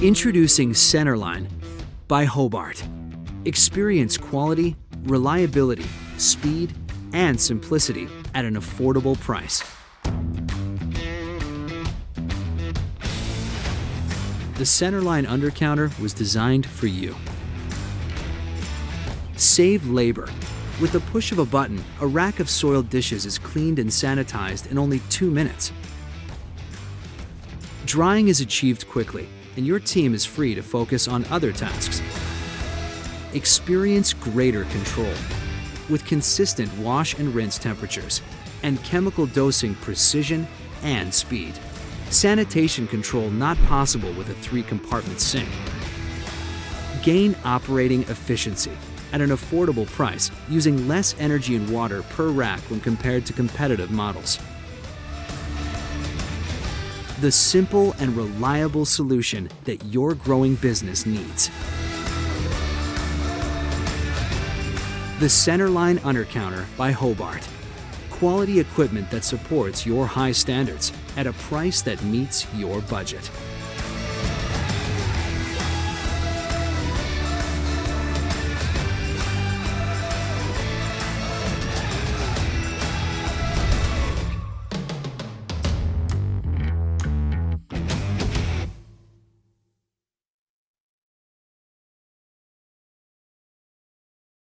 Introducing Centerline by Hobart. Experience quality, reliability, speed, and simplicity at an affordable price. The Centerline Undercounter was designed for you. Save labor. With the push of a button, a rack of soiled dishes is cleaned and sanitized in only 2 minutes. Drying is achieved quickly, and your team is free to focus on other tasks. Experience greater control with consistent wash and rinse temperatures and chemical dosing precision and speed. Sanitation control not possible with a 3-compartment sink. Gain operating efficiency at an affordable price using less energy and water per rack when compared to competitive models. The simple and reliable solution that your growing business needs. The Centerline Undercounter by Hobart. Quality equipment that supports your high standards at a price that meets your budget.